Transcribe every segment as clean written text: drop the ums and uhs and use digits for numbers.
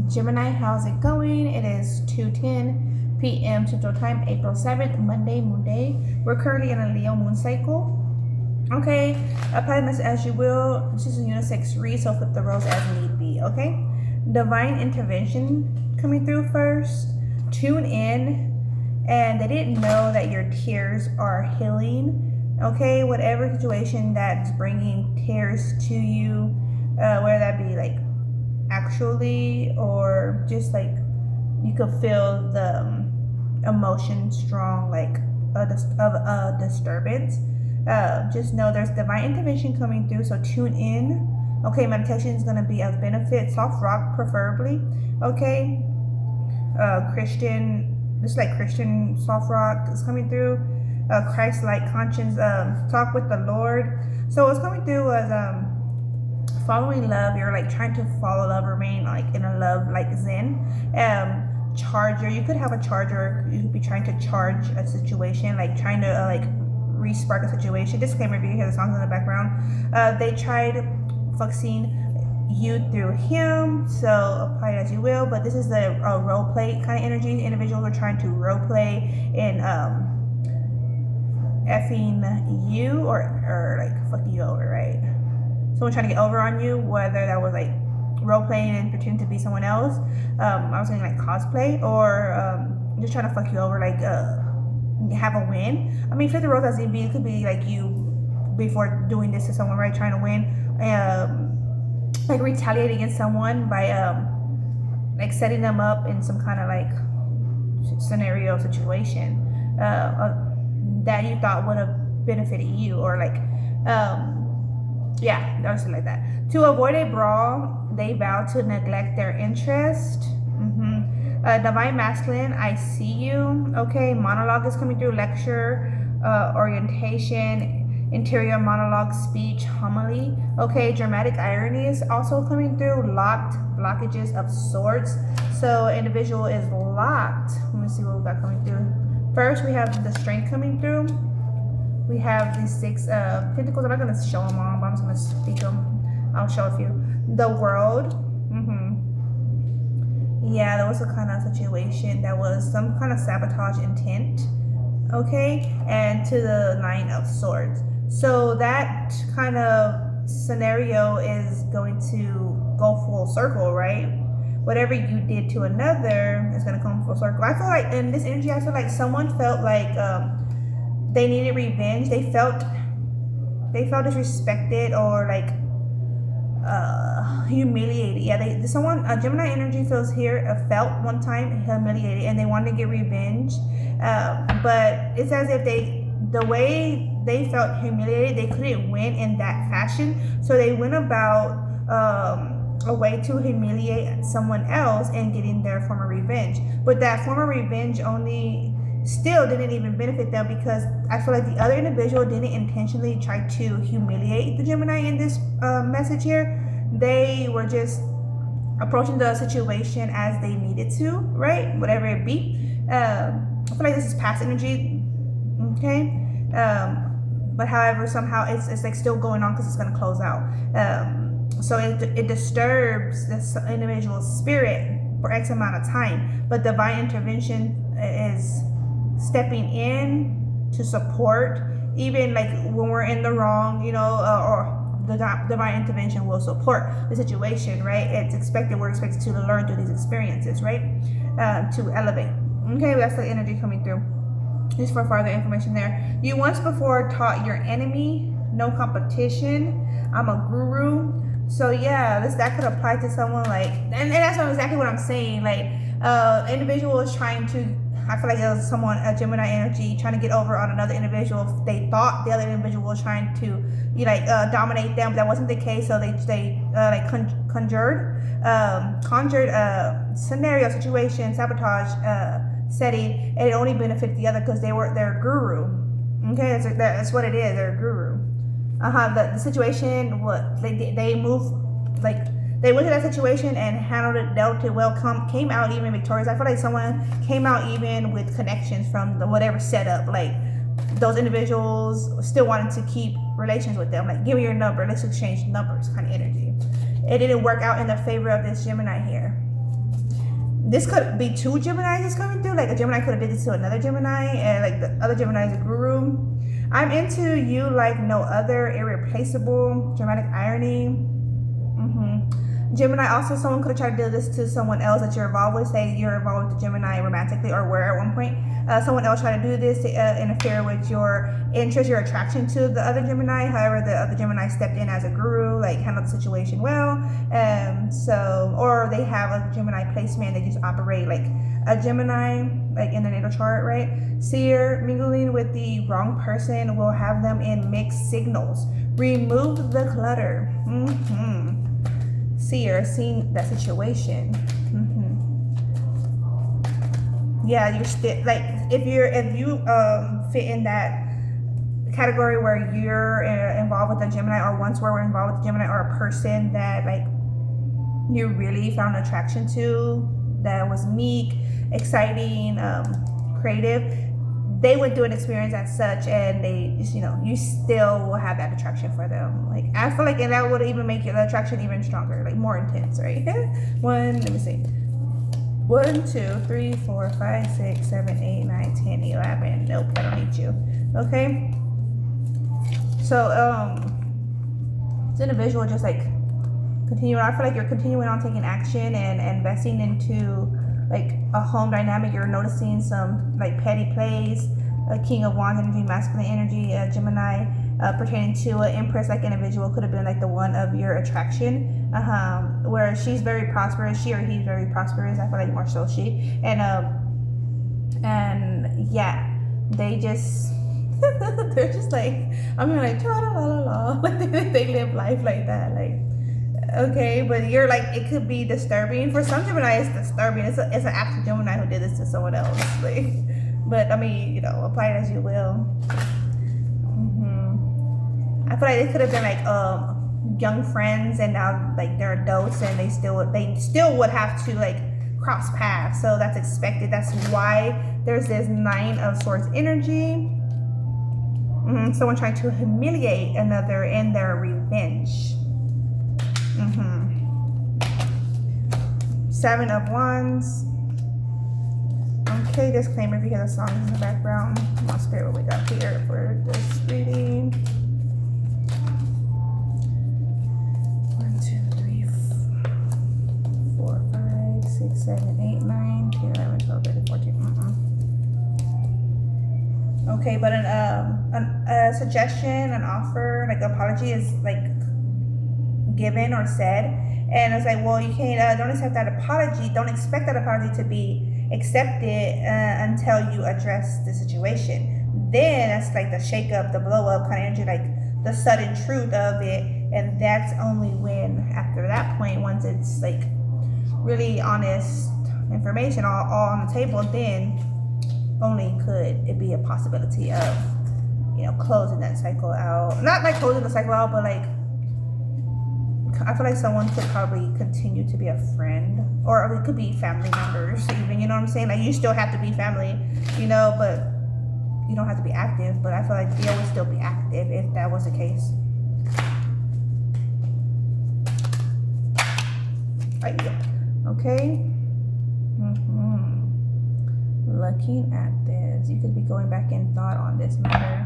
Gemini, how's it going? It is 2:10 p.m. Central Time, April 7th, Monday, moon day. We're currently in a Leo moon cycle. Okay, apply this as you will. This is a unisex read, so flip the roles as need be. Okay, divine intervention coming through first. Tune in, and they didn't know that your tears are healing. Okay, whatever situation that's bringing tears to you, whether that be like actually or just like you could feel the emotion strong, like of a disturbance. Just know there's divine intervention coming through, so tune in. Okay, meditation is going to be of benefit. Soft rock preferably. Okay, Christian, just like Christian soft rock is coming through. Christ-like conscience, talk with the Lord. So what's coming through was following love. You're like trying to follow love, remain like in a love like zen. Charger, you could have a charger. You could be trying to charge a situation, like trying to like re-spark a situation. Disclaimer, if you hear the songs in the background, they tried focusing you through him, so apply it as you will. But this is the role play kind of energy. Individuals are trying to role play in effing you or like fucking you over, right? Someone trying to get over on you, whether that was like role playing and pretending to be someone else. I was saying like cosplay, or just trying to fuck you over, like have a win. I mean, flip the roles as it could be like you before doing this to someone, right? Trying to win, like retaliate against someone by like setting them up in some kind of like scenario situation that you thought would have benefited you, or like yeah, or something like that. To avoid a brawl, they vow to neglect their interest. Divine masculine, I see you. Okay, monologue is coming through. Lecture, orientation, interior monologue, speech, homily. Okay, dramatic irony is also coming through. Locked, blockages of sorts. So individual is locked. Let me see what we got coming through. First, we have the strength coming through. We have these 6 pentacles. I'm not going to show them all, but I'm just going to speak them. I'll show a few. The world. Yeah, that was a kind of situation that was some kind of sabotage intent. Okay, and to the 9 of swords. So that kind of scenario is going to go full circle, right? Whatever you did to another is going to come full circle. I feel like in this energy, I feel like someone felt like they needed revenge. They felt disrespected or like humiliated. Yeah, a Gemini energy feels here felt one time humiliated, and they wanted to get revenge. But it's as if the way they felt humiliated, they couldn't win in that fashion, so they went about a way to humiliate someone else and getting their form of revenge. But that form of revenge only still didn't even benefit them, because I feel like the other individual didn't intentionally try to humiliate the Gemini in this message here. They were just approaching the situation as they needed to, right? Whatever it be. I feel like this is past energy, okay? But however, somehow it's like still going on because it's going to close out. So it disturbs this individual's spirit for X amount of time. But divine intervention is stepping in to support, even like when we're in the wrong, or the divine intervention will support the situation, right? We're expected to learn through these experiences, right? To elevate. Okay, that's the energy coming through. Just for further information there. You once before taught your enemy, no competition. I'm a guru. So yeah, that could apply to someone like, and that's exactly what I'm saying. Like, individual is trying to, I feel like there was a Gemini energy trying to get over on another individual. They thought the other individual was trying to, dominate them, but that wasn't the case. So they conjured scenario, situation, sabotage, setting, and it only benefited the other because they were their guru. Okay, that's what it is. They're a guru. The situation, what they moved, like they went to that situation and dealt it well, came out even victorious. I feel like someone came out even with connections from whatever setup. Like those individuals still wanted to keep relations with them. Like, give me your number, let's exchange numbers kind of energy. It didn't work out in the favor of this Gemini here. this could be two Geminis that's coming through. Like a Gemini could have did this to another Gemini, and like the other Gemini is a guru. I'm into you like no other, irreplaceable, dramatic irony. Gemini, also someone could have tried to do this to someone else that you're involved with. Say you're involved with the Gemini romantically or were at one point. Someone else tried to do this to interfere with your interest, your attraction to the other Gemini. However, the other Gemini stepped in as a guru, like handled the situation well. Or they have a Gemini placement. They just operate like a Gemini, like in the natal chart, right? Seer, mingling with the wrong person will have them in mixed signals. Remove the clutter. Seer, seeing that situation. Yeah, you're still like if you fit in that category where you're involved with a Gemini, or once were involved with a Gemini, or a person that like you really found attraction to, that was meek, exciting, creative, they went through an experience as such, and they just, you still will have that attraction for them. Like I feel like, and that would even make the attraction even stronger, like more intense, right? Let me see. 1, 2, 3, 4, 5, 6, 7, 8, 9, 10, 11. Nope, I don't need you. Okay. So this individual just like continuing. I feel like you're continuing on taking action and investing into like a home dynamic. You're noticing some like petty plays, a King of Wands energy, masculine energy, Gemini, pertaining to an Empress like individual could have been like the one of your attraction, where she's very prosperous, she or he's very prosperous. I feel like more so she, and yeah, they just they're just like, I mean, like la la la la, like they live life like that, like. Okay, but you're like, it could be disturbing for some Gemini. It's disturbing. It's an actual Gemini who did this to someone else. Like, but I mean, apply it as you will. I feel like it could have been like young friends, and now like they're adults, and they still would have to like cross paths. So that's expected. That's why there's this 9 of Swords energy. Someone trying to humiliate another in their revenge. 7 of Wands. Okay, disclaimer if you hear the songs in the background. My spirit, what we got here for this reading. 1, 2, 3, 4, 5, 6, 7, 8, 9, 10, 11, 12, 13, 14. Okay, but a suggestion, an offer, like apology is like given or said, and it's like, well, you can't don't accept that apology, don't expect that apology to be accepted until you address the situation. Then that's like the shake up, the blow up kind of energy, like the sudden truth of it, and that's only when after that point, once it's like really honest information all on the table, then only could it be a possibility of closing that cycle out. Not like closing the cycle out, but like I feel like someone could probably continue to be a friend, or it could be family members even, you know what I'm saying? Like you still have to be family, but you don't have to be active, but I feel like they would still be active if that was the case. Okay. Looking at this, you could be going back in thought on this matter.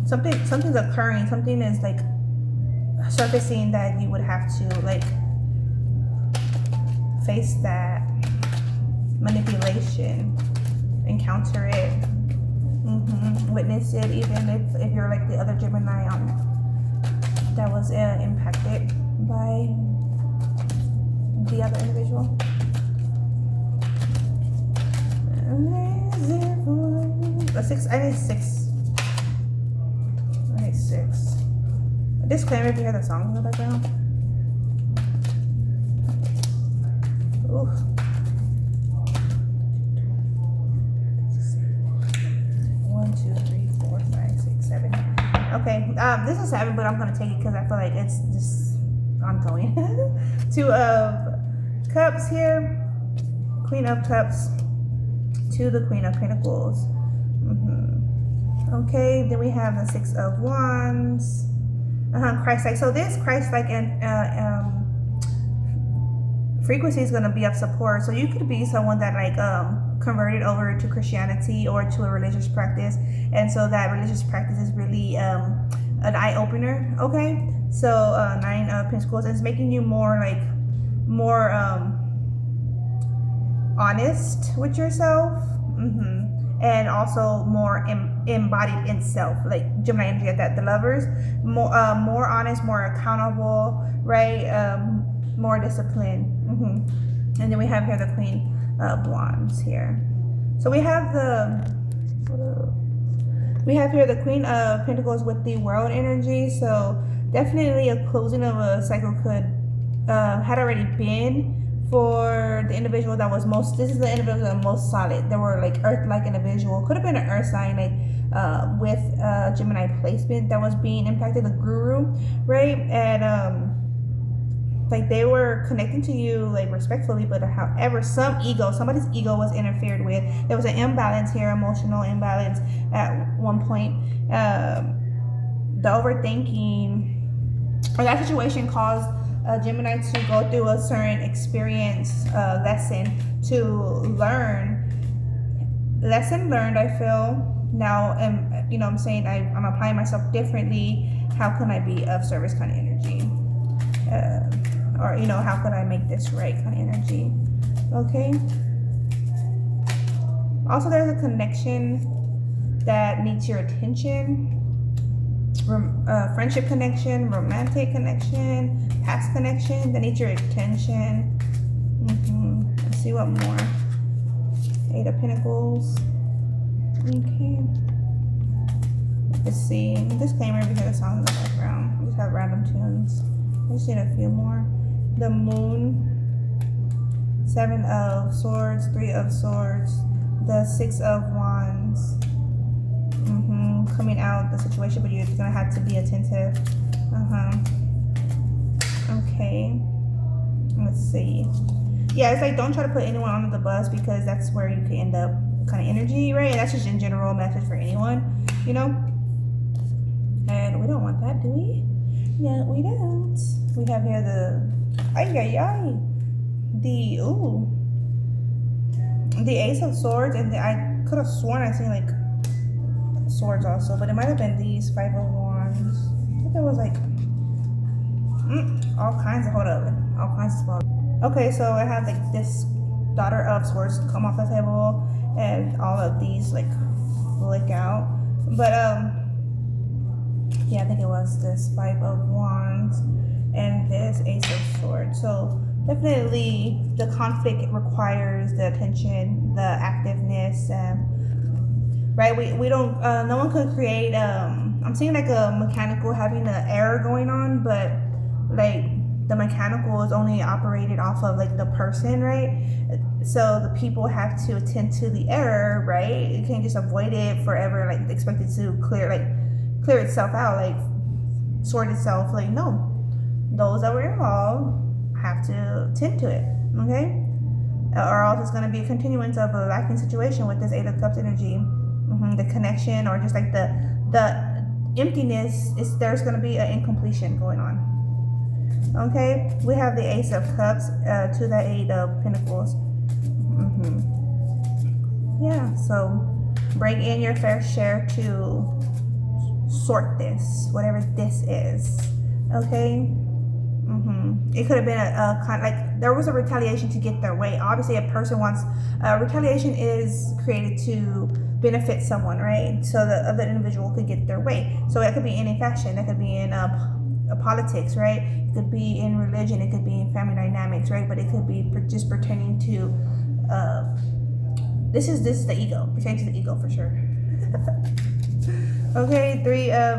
Something's occurring, something is like surfacing that you would have to like face that manipulation, encounter it, witness it, even if you're like the other Gemini that was impacted by the other individual. A 6, I need 6. I need 6. A disclaimer if you hear the songs in the background. Ooh. 1, 2, 3, 4, 5, 6, 7. Okay, this is 7, but I'm gonna take it because I feel like it's just ongoing. 2 of Cups here, Queen of Cups, to the Queen of Pentacles. Okay, then we have the 6 of Wands. Christ-like. So this Christ-like frequency is going to be of support. So you could be someone that like converted over to Christianity or to a religious practice, and so that religious practice is really an eye-opener. Okay, so Nine of Pentacles is making you more honest with yourself, and also more embodied in self, like Gemini energy at that. The Lovers, more honest, more accountable, right? More disciplined. And then we have here the Queen of Wands here. So we have here the Queen of Pentacles with the World energy. So definitely a closing of a cycle could had already been for the individual that was most. This is the individual that was most solid. They were like Earth-like individual. Could have been an Earth sign, like with Gemini placement that was being impacted, the Guru, right? And like they were connecting to you like respectfully, but however somebody's ego was interfered with. There was an imbalance here, emotional imbalance at one point. The overthinking or that situation caused Gemini to go through a certain experience, lesson to learn. Lesson learned, I feel now, and you know what I'm saying, I'm applying myself differently. How can I be of service kind of energy? Or you know, how can I make this right kind of energy? Okay. Also, there's a connection that needs your attention. Friendship connection, romantic connection, past connection that needs your attention. Let's see what more. Eight of Pentacles. Okay. Let's see. Disclaimer, we have a song in the background. We just have random tunes. Let's see a few more. The Moon, Seven of Swords, Three of Swords, the Six of Wands. Coming out the situation, but you're gonna have to be attentive. Okay. Let's see. Yeah, it's like don't try to put anyone under the bus, because that's where you could end up kind of energy, right? And that's just in general message for anyone, you know. And we don't want that, do we? No, we don't. We have here the the Ace of Swords, and I could have sworn I seen like swords also, but it might have been these Five of Wands. I think there was like all kinds of all kinds of spells. Okay, so I have like this Daughter of Swords come off the table, and all of these like flick out. But yeah, I think it was this Five of Wands and this Ace of Swords. So definitely the conflict requires the attention, the activeness, right? We don't, no one could create, I'm seeing like a mechanical having an error going on, but like the mechanical is only operated off of like the person, right? So the people have to attend to the error, right? You can't just avoid it forever, like expect it to clear itself out, like sort itself. Like no, those that were involved have to tend to it, okay? Or else it's going to be a continuance of a lacking situation with this Eight of Cups energy. The connection, or just like the emptiness, is there's going to be an incompletion going on. Okay, we have the Ace of Cups to the Eight of Pentacles. Yeah, so bring in your fair share to sort this, whatever this is. Okay. It could have been a kind of like there was a retaliation to get their way. Obviously, a person wants retaliation is created to benefit someone, right? So the other individual could get their way. So it could be in a fashion, that could be in politics, right? It could be in religion, it could be in family dynamics, right? But it could be just pertaining to this is the ego, pertaining to the ego for sure. Okay, Three of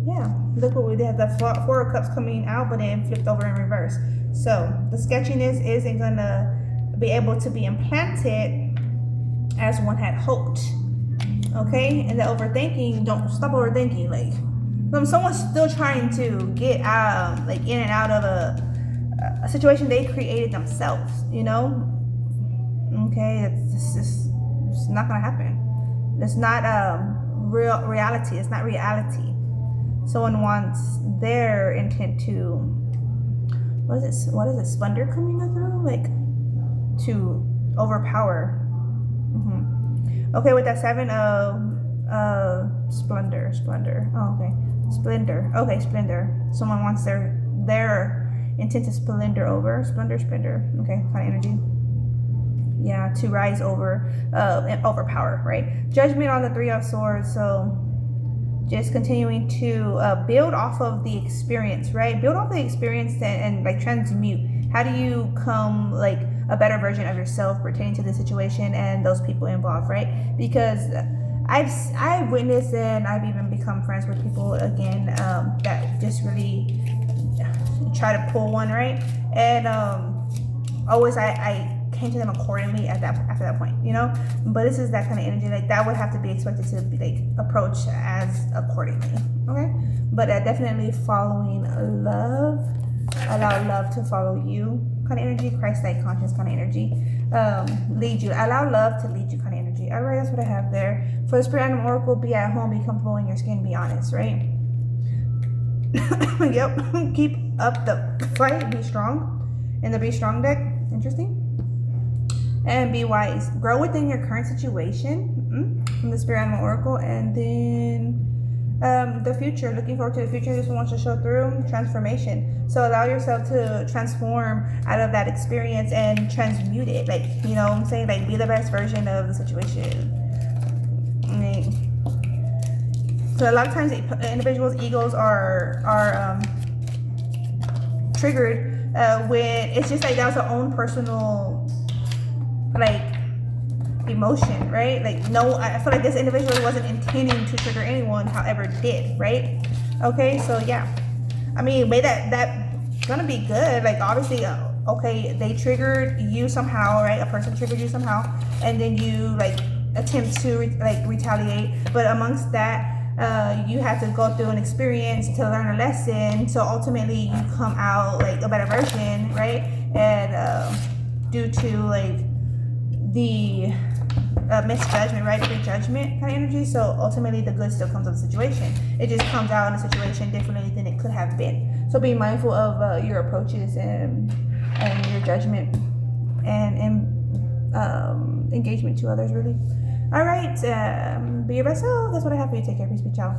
yeah, look what we did. The Four of Cups coming out, but then flipped over in reverse. So the sketchiness isn't gonna be able to be implanted as one had hoped. Okay, and the overthinking, don't stop overthinking. Like someone's still trying to get out, like in and out of a situation they created themselves, you know. Okay, it's not gonna happen. It's not reality. It's not reality. Someone wants their intent to what is it, splendor coming through, like to overpower. Okay, with that 7 of splendor. Oh, okay, splendor. Okay, splendor. Someone wants their intent to splendor over. Splendor. Okay, kind of energy. Yeah, to rise over and overpower, right? Judgment on the 3 of Swords. So just continuing to build off of the experience, right? Build off the experience and like transmute. How do you come like a better version of yourself pertaining to the situation and those people involved, right? Because I've witnessed and I've even become friends with people again that just really try to pull one, right? And always I came to them accordingly after that point, you know. But this is that kind of energy, like that would have to be expected to be like approached as accordingly, okay? But definitely following love, allow love to follow you kind of energy, Christ-like conscious kind of energy, lead you, allow love to lead you kind of energy. All right, that's what I have there. For the Spirit Animal Oracle, be at home, be comfortable in your skin, be honest, right? Yep. Keep up the fight, be strong in the Be Strong deck. Interesting. And be wise, grow within your current situation from the Spirit Animal Oracle. And then the future, looking forward to the future. This one wants to show through transformation. So allow yourself to transform out of that experience and transmute it, like, you know what I'm saying, like be the best version of the situation. So a lot of times individuals' egos are triggered when it's just like that was their own personal like emotion, right? Like no, I feel like this individual wasn't intending to trigger anyone, however did, right? Okay, so yeah, I mean, may that's gonna be good. Like obviously, okay, they triggered you somehow, right? A person triggered you somehow, and then you like attempt to retaliate. But amongst that, you have to go through an experience to learn a lesson. So ultimately, you come out like a better version, right? And due to like the misjudgment, right? Prejudgment kind of energy. So ultimately, the good still comes of the situation. It just comes out in a situation differently than it could have been. So be mindful of your approaches and your judgment and engagement to others, really. All right, be your best self. That's what I have for you. Take care. Peace, be ciao.